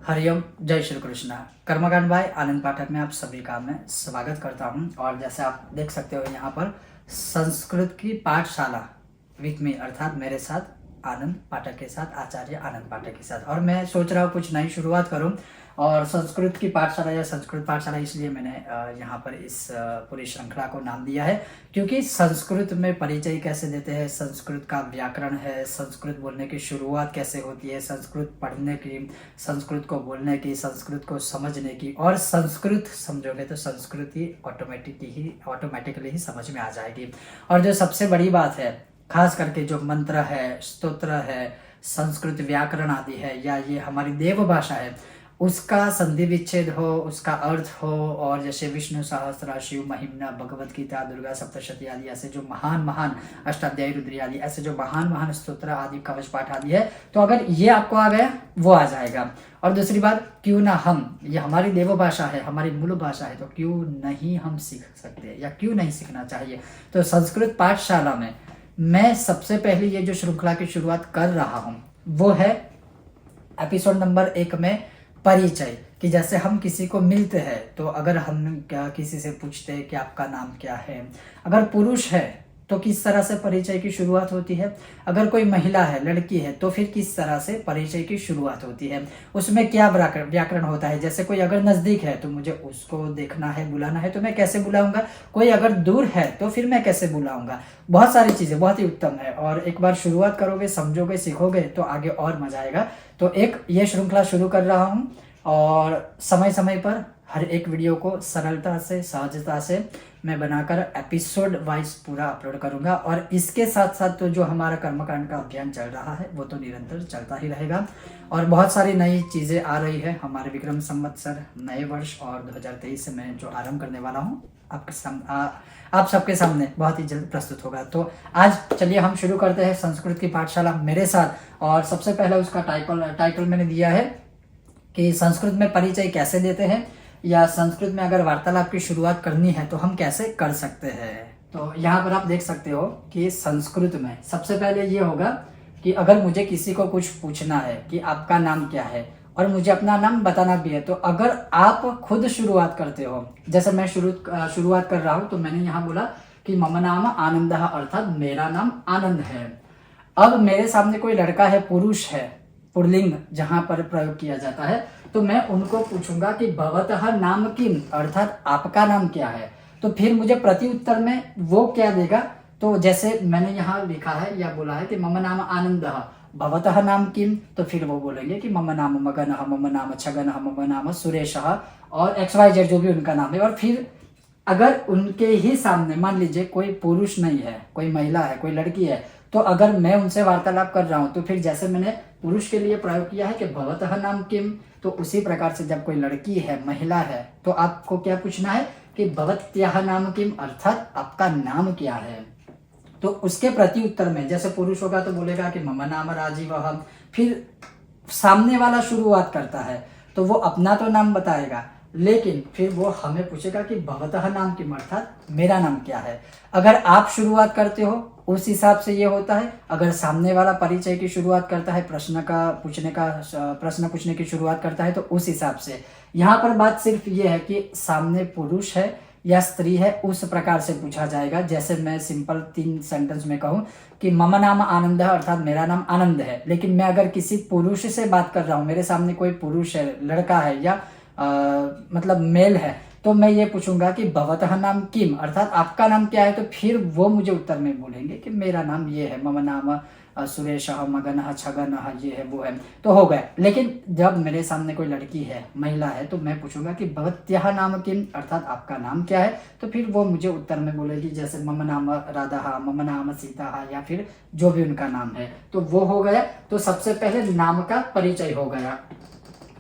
हरिओम, जय श्री कृष्णा। कर्मकांड भाई आनंद पाठक में आप सभी का मैं स्वागत करता हूं। और जैसे आप देख सकते हो यहाँ पर संस्कृत की पाठशाला विथ मी अर्थात मेरे साथ आनंद पाठक के साथ, आचार्य आनंद पाठक के साथ। और मैं सोच रहा हूँ कुछ नई शुरुआत करूँ। और संस्कृत की पाठशाला या संस्कृत पाठशाला इसलिए मैंने यहाँ पर इस पूरी श्रृंखला को नाम दिया है क्योंकि संस्कृत में परिचय कैसे देते हैं, संस्कृत का व्याकरण है, संस्कृत बोलने की शुरुआत कैसे होती है, संस्कृत पढ़ने की, संस्कृत को बोलने की, संस्कृत को समझने की। और संस्कृत समझोगे तो संस्कृति ऑटोमेटिकली ही समझ में आ जाएगी। और जो सबसे बड़ी बात है, खास करके जो मंत्र है, स्तोत्र है, संस्कृत व्याकरण आदि है, या ये हमारी देव भाषा है, उसका संधि विच्छेद हो, उसका अर्थ हो। और जैसे विष्णु सहस्त्र, शिव महिम्ना, भगवत गीता, दुर्गा सप्तशती आदि ऐसे जो महान महान अष्टाध्यायी रुद्री आदि ऐसे जो महान महान स्तोत्र आदि, कवच पाठ आदि है, तो अगर ये आपको आ गया वो आ जाएगा। और दूसरी बात, क्यों ना हम, ये हमारी देव भाषा है, हमारी मूल भाषा है, तो क्यों नहीं हम सीख सकते या क्यों नहीं सीखना चाहिए। तो संस्कृत पाठशाला में मैं सबसे पहले ये जो श्रृंखला की शुरुआत कर रहा हूँ वो है एपिसोड नंबर 1 में परिचय। कि जैसे हम किसी को मिलते हैं तो अगर हम किसी से पूछते हैं कि आपका नाम क्या है, अगर पुरुष है तो किस तरह से परिचय की शुरुआत होती है, अगर कोई महिला है, लड़की है, तो फिर किस तरह से परिचय की शुरुआत होती है, उसमें क्या व्याकरण होता है। जैसे कोई अगर नज़दीक है तो मुझे उसको देखना है, बुलाना है, तो मैं कैसे बुलाऊंगा, कोई अगर दूर है तो फिर मैं कैसे बुलाऊंगा। बहुत सारी चीज़ें बहुत ही उत्तम है। और एक बार शुरुआत करोगे, समझोगे, सीखोगे तो आगे और मजा आएगा। तो एक ये श्रृंखला शुरू कर रहा हूँ और समय समय पर हर एक वीडियो को सरलता से, सहजता से मैं बनाकर एपिसोड वाइज पूरा अपलोड करूंगा। और इसके साथ साथ तो जो हमारा कर्मकांड का अभियान चल रहा है वो तो निरंतर चलता ही रहेगा। और बहुत सारी नई चीज़ें आ रही है। हमारे विक्रम संवत्सर नए वर्ष और 2023 में जो आरंभ करने वाला हूँ आप सबके सामने बहुत ही जल्द प्रस्तुत होगा। तो आज चलिए हम शुरू करते हैं संस्कृत की पाठशाला मेरे साथ। और सबसे पहले उसका टाइटल मैंने दिया है कि संस्कृत में परिचय कैसे देते हैं, या संस्कृत में अगर वार्तालाप की शुरुआत करनी है तो हम कैसे कर सकते हैं। तो यहाँ पर आप देख सकते हो कि संस्कृत में सबसे पहले ये होगा कि अगर मुझे किसी को कुछ पूछना है कि आपका नाम क्या है और मुझे अपना नाम बताना भी है, तो अगर आप खुद शुरुआत करते हो, जैसे मैं शुरुआत कर रहा हूँ, तो मैंने यहाँ बोला कि मम नाम आनंद, अर्थात मेरा नाम आनंद है। अब मेरे सामने कोई लड़का है, पुरुष है, पुल्लिंग जहां पर प्रयोग किया जाता है, तो मैं उनको पूछूंगा कि भवतः नाम किम, अर्थात आपका नाम क्या है। तो फिर मुझे प्रति उत्तर में वो क्या देगा, तो जैसे मैंने यहाँ लिखा है या बोला है कि मम नाम आनंदः भवतः नाम किम, तो फिर वो बोलेंगे कि मम नाम मगनः, मम नाम छगनः, मम नाम सुरेशः और XYZ जो भी उनका नाम है। और फिर अगर उनके ही सामने मान लीजिए कोई पुरुष नहीं है, कोई महिला है, कोई लड़की है, तो अगर मैं उनसे वार्तालाप कर रहा हूं तो फिर जैसे मैंने पुरुष के लिए प्रयोग किया है कि भवतः नाम किम, तो उसी प्रकार से जब कोई लड़की है, महिला है, तो आपको क्या पूछना है कि भवत्याः नाम किम, अर्थात आपका नाम क्या है। तो उसके प्रति उत्तर में जैसे पुरुष होगा तो बोलेगा कि मम नाम राजीवः। फिर सामने वाला शुरुआत करता है तो वो अपना तो नाम बताएगा, लेकिन फिर वो हमें पूछेगा कि भवतः नाम किम, अर्थात मेरा नाम क्या है। अगर आप शुरुआत करते हो उस हिसाब से ये होता है। अगर सामने वाला परिचय की शुरुआत करता है, प्रश्न पूछने की शुरुआत करता है, तो उस हिसाब से। यहाँ पर बात सिर्फ ये है कि सामने पुरुष है या स्त्री है, उस प्रकार से पूछा जाएगा। जैसे मैं सिंपल 3 सेंटेंस में कहूँ कि मम नाम आनंद है, अर्थात मेरा नाम आनंद है, लेकिन मैं अगर किसी पुरुष से बात कर रहा हूँ, मेरे सामने कोई पुरुष है, लड़का है या मतलब मेल है, तो मैं ये पूछूंगा कि भवतः नाम किम, अर्थात आपका नाम क्या है। तो फिर वो मुझे उत्तर में बोलेंगे कि मेरा नाम ये है, मम नाम सुरेशः, मगनः, छगनः, ये है, वो है, तो हो गया। लेकिन जब मेरे सामने कोई लड़की है, महिला है, तो मैं पूछूंगा कि भवत्याः नाम किम, अर्थात आपका नाम क्या है। तो फिर वो मुझे उत्तर में बोलेगी जैसे मम नाम राधा, मम नाम सीता, या फिर जो भी उनका नाम है, तो वो हो गया। तो सबसे पहले नाम का परिचय हो गया।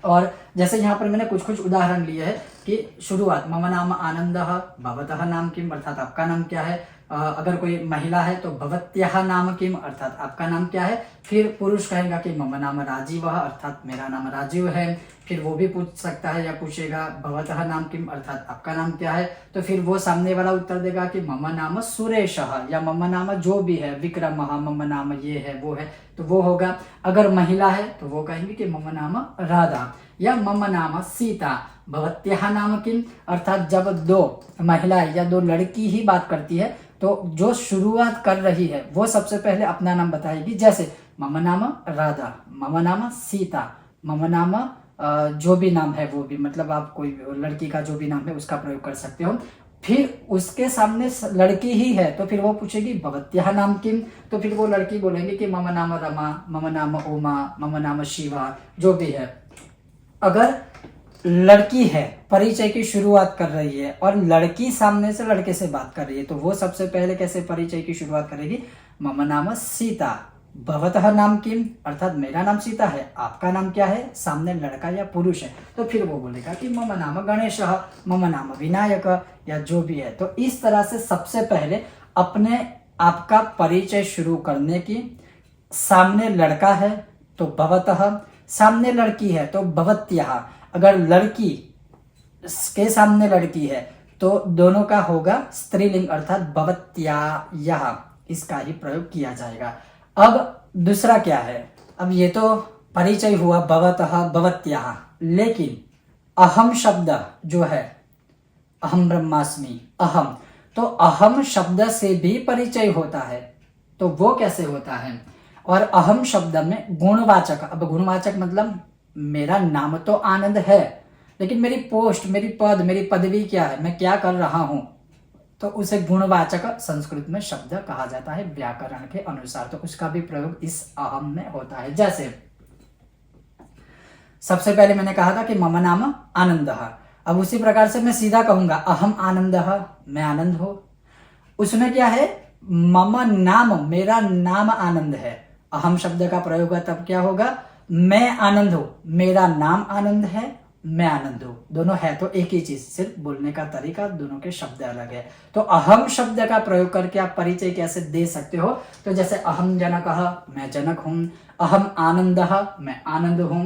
और जैसे यहाँ पर मैंने कुछ उदाहरण लिए हैं कि शुरुआत मम नाम आनंदः भवतः नाम किम, अर्थात आपका नाम क्या है। अगर कोई महिला है तो भवत्याः नाम किम, अर्थात आपका नाम क्या है। फिर पुरुष कहेगा कि मम नाम राजीवः, अर्थात मेरा नाम राजीव है। फिर वो भी पूछ सकता है या पूछेगा भवतः नाम किम, अर्थात आपका नाम क्या है। तो फिर वो सामने वाला उत्तर देगा कि मम नाम सुरेशः, या मम नाम जो भी है, विक्रमः, मम नाम ये है वो है, तो वो होगा। अगर महिला है तो वो कहेंगे कि मम नाम राधा, या मम नाम सीता, भवत्याः नाम किम, अर्थात जब दो महिलाएं या दो लड़की ही बात करती है तो जो शुरुआत कर रही है वो सबसे पहले अपना नाम बताएगी। जैसे मम नाम राधा, मम नाम सीता, मम नाम जो भी नाम है वो भी, मतलब आप कोई लड़की का जो भी नाम है उसका प्रयोग कर सकते हो। फिर उसके सामने लड़की ही है तो फिर वो पूछेगी भवत्याः नाम किम, तो फिर वो लड़की बोलेंगे कि मम नाम रमा, मम नाम उमा, मम नाम शिवा, जो भी है। अगर लड़की है, परिचय की शुरुआत कर रही है और लड़की सामने से लड़के से बात कर रही है तो वो सबसे पहले कैसे परिचय की शुरुआत करेगी, मम नाम सीता, भवतः नाम किम, अर्थात मेरा नाम सीता है, आपका नाम क्या है, सामने लड़का या पुरुष है तो फिर वो बोलेगा कि मम नाम गणेशः, मम नाम विनायक, या जो भी है। तो इस तरह से सबसे पहले अपने आपका परिचय शुरू करने की, सामने लड़का है तो भवतः, सामने लड़की है तो भवत्याः, अगर लड़की के सामने लड़की है तो दोनों का होगा स्त्रीलिंग अर्थात भवत्याः, इसका ही प्रयोग किया जाएगा। अब दूसरा क्या है, अब ये तो परिचय हुआ भवतः भवत्याः, लेकिन अहम शब्द जो है, अहम ब्रह्मास्मि, अहम, तो अहम शब्द से भी परिचय होता है। तो वो कैसे होता है, और अहम शब्द में गुणवाचक, अब गुणवाचक मतलब मेरा नाम तो आनंद है लेकिन मेरी पोस्ट, मेरी पद, मेरी पदवी क्या है, मैं क्या कर रहा हूं, तो उसे गुणवाचक संस्कृत में शब्द कहा जाता है व्याकरण के अनुसार। तो उसका भी प्रयोग इस अहम में होता है। जैसे सबसे पहले मैंने कहा था कि मम नाम आनंदः, अब उसी प्रकार से मैं सीधा कहूंगा अहम आनंदः, मैं आनंद हूं। उसमें क्या है, मम नाम, मेरा नाम आनंद है, अहम शब्द का प्रयोग तब क्या होगा, मैं आनंद हूं, मेरा नाम आनंद है, मैं आनंद हूं, दोनों है तो एक ही चीज, सिर्फ बोलने का तरीका, दोनों के शब्द अलग है। तो अहम शब्द का प्रयोग करके आप परिचय कैसे दे सकते हो, तो जैसे अहम जनकः, मैं जनक हूं, अहम आनंदः, मैं आनंद हूं।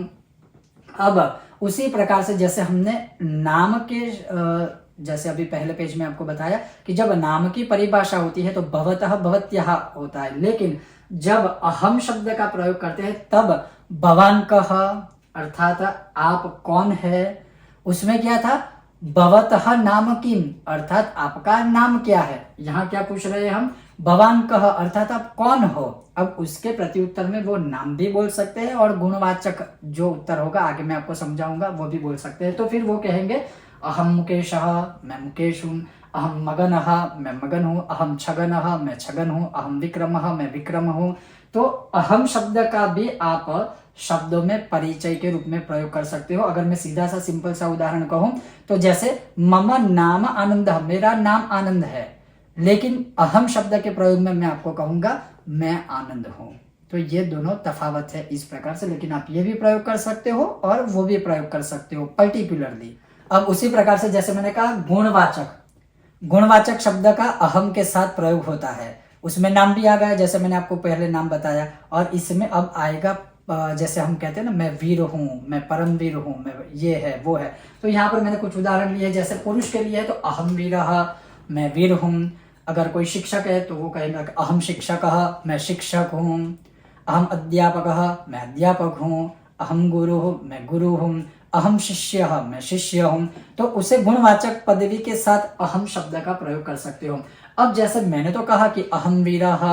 अब उसी प्रकार से जैसे हमने नाम के जैसे अभी पहले पेज में आपको बताया कि जब नाम की परिभाषा होती है तो भवतः भवत्याः होता है, लेकिन जब अहम शब्द का प्रयोग करते हैं तब भवान कः, अर्थात आप कौन है। उसमें क्या था, भवतः नाम किम, अर्थात आपका नाम क्या है। यहाँ क्या पूछ रहे हैं हम, भवान कः, अर्थात आप कौन हो। अब उसके प्रति उत्तर में वो नाम भी बोल सकते हैं और गुणवाचक जो उत्तर होगा आगे मैं आपको समझाऊंगा वो भी बोल सकते हैं। तो फिर वो कहेंगे अहम मुकेशः, मैं मुकेश हूँ, अहम मगनः, मैं मगन हूँ, अहम छगनः, मैं छगन हूँ, अहम विक्रमः, मैं विक्रम हूँ। तो अहम शब्द का भी आप शब्दों में परिचय के रूप में प्रयोग कर सकते हो। अगर मैं सीधा सा सिंपल सा उदाहरण कहूं तो जैसे मम नाम आनंद, मेरा नाम आनंद है, लेकिन अहम शब्द के प्रयोग में मैं आपको कहूंगा मैं आनंद हूं। तो ये दोनों तफावत है इस प्रकार से, लेकिन आप ये भी प्रयोग कर सकते हो और वो भी प्रयोग कर सकते हो पर्टिकुलरली। अब उसी प्रकार से जैसे मैंने कहा गुणवाचक, गुणवाचक शब्द का अहम के साथ प्रयोग होता है, उसमें नाम भी आ गया जैसे मैंने आपको पहले नाम बताया, और इसमें अब आएगा जैसे हम कहते हैं ना मैं वीर हूँ, मैं परमवीर हूँ, मैं ये है वो है। तो यहाँ पर मैंने कुछ उदाहरण लिए, जैसे पुरुष के लिए है तो अहम वीरः, मैं वीर हूँ। अगर कोई शिक्षक है तो वो कहेगा अहम शिक्षकः, मैं शिक्षक हूँ। अहम अध्यापकः, मैं अध्यापक हूँ। अहम गुरुः, मैं गुरु हूँ। अहम शिष्यः, मैं शिष्य हूँ। तो उसे गुणवाचक पदवी के साथ अहम शब्द का प्रयोग कर सकते हो। अब जैसे मैंने तो कहा कि अहम वीरः,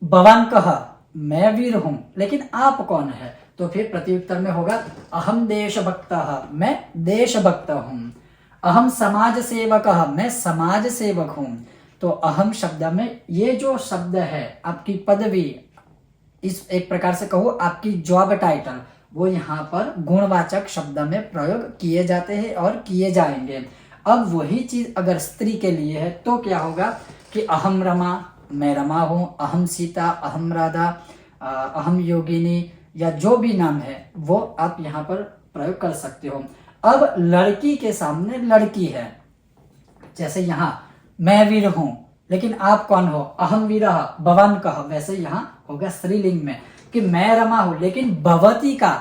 भवान कः, मैं वीर हूं, लेकिन आप कौन है, तो फिर प्रत्युत्तर में होगा अहम देशभक्तः, मैं देशभक्त हूं। अहम समाज सेवकः, मैं समाज सेवक हूं। तो अहम शब्द में ये जो शब्द है आपकी पदवी, इस एक प्रकार से कहो आपकी जॉब टाइटल, वो यहाँ पर गुणवाचक शब्द में प्रयोग किए जाते हैं और किए जाएंगे। अब वही चीज अगर स्त्री के लिए है तो क्या होगा कि अहम रमा, मैं रमा हूँ। अहम सीता, अहम राधा, अहम योगिनी, या जो भी नाम है वो आप यहाँ पर प्रयोग कर सकते हो। अब लड़की के सामने लड़की है, जैसे यहाँ मैं वीर हूं, लेकिन आप कौन हो, अहम वीरः, भवान कः, वैसे यहाँ होगा स्त्रीलिंग में कि मैं रमा हूं, लेकिन भवती का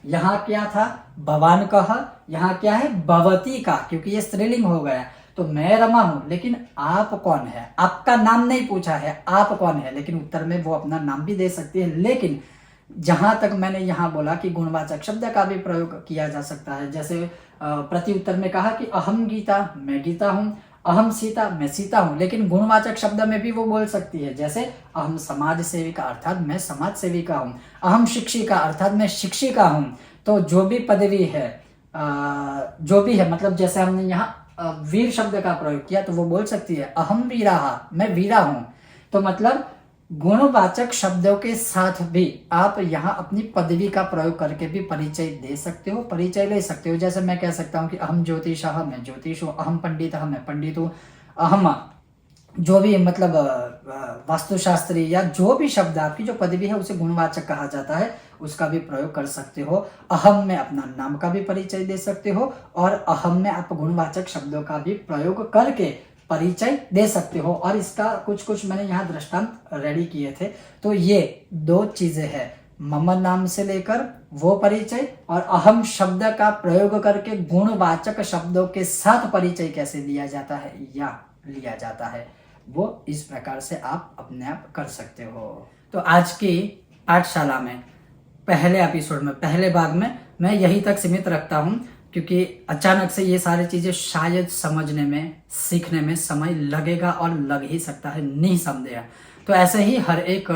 यहाँ क्या था, भवान कह, यहाँ क्या है, भवती का, क्योंकि ये स्त्रीलिंग हो गया। तो मैं रमा हूं, लेकिन आप कौन है, आपका नाम नहीं पूछा है, आप कौन है, लेकिन उत्तर में वो अपना नाम भी दे सकती है। लेकिन जहां तक मैंने यहाँ बोला कि गुणवाचक शब्द का भी प्रयोग किया जा सकता है, जैसे प्रति उत्तर में कहा कि अहम गीता, मैं गीता हूँ, अहम सीता, मैं सीता हूँ, लेकिन गुणवाचक शब्द में भी वो बोल सकती है, जैसे अहम समाज सेविका अर्थात मैं समाज सेविका हूँ, अहम शिक्षिका अर्थात मैं शिक्षिका हूँ। तो जो भी पदवी है, जो भी है, मतलब जैसे हमने यहाँ वीर शब्द का प्रयोग किया तो वो बोल सकती है अहम वीरा, मैं वीरा हूँ। तो मतलब गुणवाचक शब्दों के साथ भी आप यहाँ अपनी पदवी का प्रयोग करके भी परिचय दे सकते हो, परिचय ले सकते हो। जैसे मैं कह सकता हूँ कि अहम ज्योतिषः, मैं ज्योतिष हूँ, अहम पंडितः, मैं पंडित हूँ, अहम जो भी मतलब वास्तुशास्त्री, या जो भी शब्द आपकी जो पदवी है उसे गुणवाचक कहा जाता है, उसका भी प्रयोग कर सकते हो। अहम में अपना नाम का भी परिचय दे सकते हो, और अहम में आप गुणवाचक शब्दों का भी प्रयोग करके परिचय दे सकते हो। और इसका कुछ कुछ मैंने यहाँ दृष्टांत रेडी किए थे। तो ये दो चीजें हैं, मम नाम से लेकर वो परिचय, और अहम शब्द का प्रयोग करके गुणवाचक शब्दों के साथ परिचय कैसे दिया जाता है या लिया जाता है, वो इस प्रकार से आप अपने आप कर सकते हो। तो आज की पाठशाला में पहले एपिसोड में, पहले भाग में मैं यही तक सीमित रखता हूँ, क्योंकि अचानक से ये सारी चीजें शायद समझने में, सीखने में समय लगेगा, और लग ही सकता है निसंदेह। तो ऐसे ही हर एक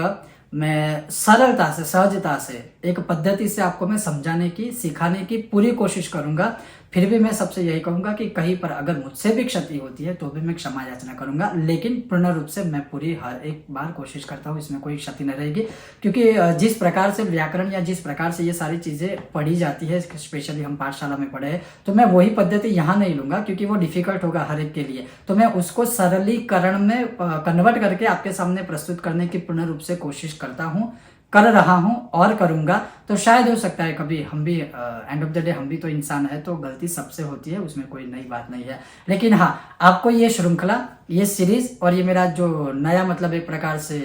मैं सरलता से, सहजता से, एक पद्धति से आपको मैं समझाने की, सिखाने की पूरी कोशिश करूंगा। फिर भी मैं सबसे यही कहूंगा कि कहीं पर अगर मुझसे भी क्षति होती है तो भी मैं क्षमा याचना करूंगा, लेकिन पूर्ण रूप से मैं पूरी हर एक बार कोशिश करता हूँ इसमें कोई क्षति न रहेगी। क्योंकि जिस प्रकार से व्याकरण या जिस प्रकार से ये सारी चीजें पढ़ी जाती है, स्पेशली हम पाठशाला में पढ़े हैं, तो मैं वही पद्धति यहाँ नहीं लूंगा, क्योंकि वो डिफिकल्ट होगा हर एक के लिए। तो मैं उसको सरलीकरण में कन्वर्ट करके आपके सामने प्रस्तुत करने की पूर्ण रूप से कोशिश करता हूँ, कर रहा हूं और करूंगा। तो शायद हो सकता है कभी हम भी, एंड ऑफ द डे हम भी तो इंसान है, तो गलती सबसे होती है, उसमें कोई नई बात नहीं है। लेकिन हाँ, आपको ये श्रृंखला, ये सीरीज और ये मेरा जो नया मतलब एक प्रकार से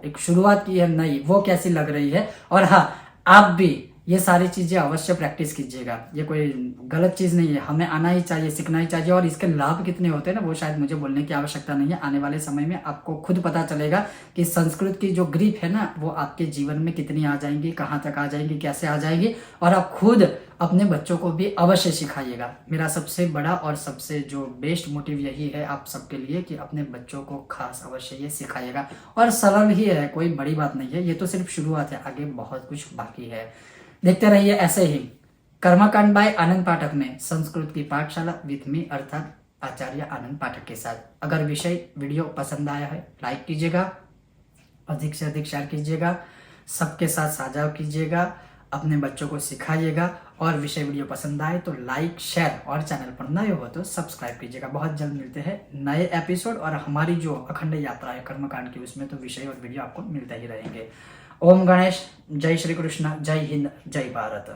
एक शुरुआत की है नई, वो कैसी लग रही है। और हाँ, आप भी ये सारी चीजें अवश्य प्रैक्टिस कीजिएगा, ये कोई गलत चीज नहीं है, हमें आना ही चाहिए, सीखना ही चाहिए। और इसके लाभ कितने होते हैं ना, वो शायद मुझे बोलने की आवश्यकता नहीं है। आने वाले समय में आपको खुद पता चलेगा कि संस्कृत की जो ग्रिप है ना, वो आपके जीवन में कितनी आ जाएंगी, कहाँ तक आ जाएंगी, कैसे आ जाएगी। और आप खुद अपने बच्चों को भी अवश्य सिखाइएगा। मेरा सबसे बड़ा और सबसे जो बेस्ट मोटिव यही है आप सबके लिए कि अपने बच्चों को खास अवश्य ये सिखाइएगा। और सरल ही है, कोई बड़ी बात नहीं है, ये तो सिर्फ शुरुआत है, आगे बहुत कुछ बाकी है। देखते रहिए ऐसे ही कर्मकांड बाय आनंद पाठक में संस्कृत की पाठशाला विथ मी अर्थात आचार्य आनंद पाठक के साथ। अगर विषय वीडियो पसंद आया है लाइक कीजिएगा, अधिक से अधिक शेयर कीजिएगा, सबके साथ साझा कीजिएगा, अपने बच्चों को सिखाइएगा। और विषय वीडियो पसंद आए तो लाइक, शेयर, और चैनल पर नए हो तो सब्सक्राइब कीजिएगा। बहुत जल्द मिलते हैं नए एपिसोड, और हमारी जो अखंड यात्रा है कर्मकांड की, उसमें तो विषय और वीडियो आपको मिलते ही रहेंगे। ओम गणेश, जय श्री कृष्ण, जय हिंद, जय भारत।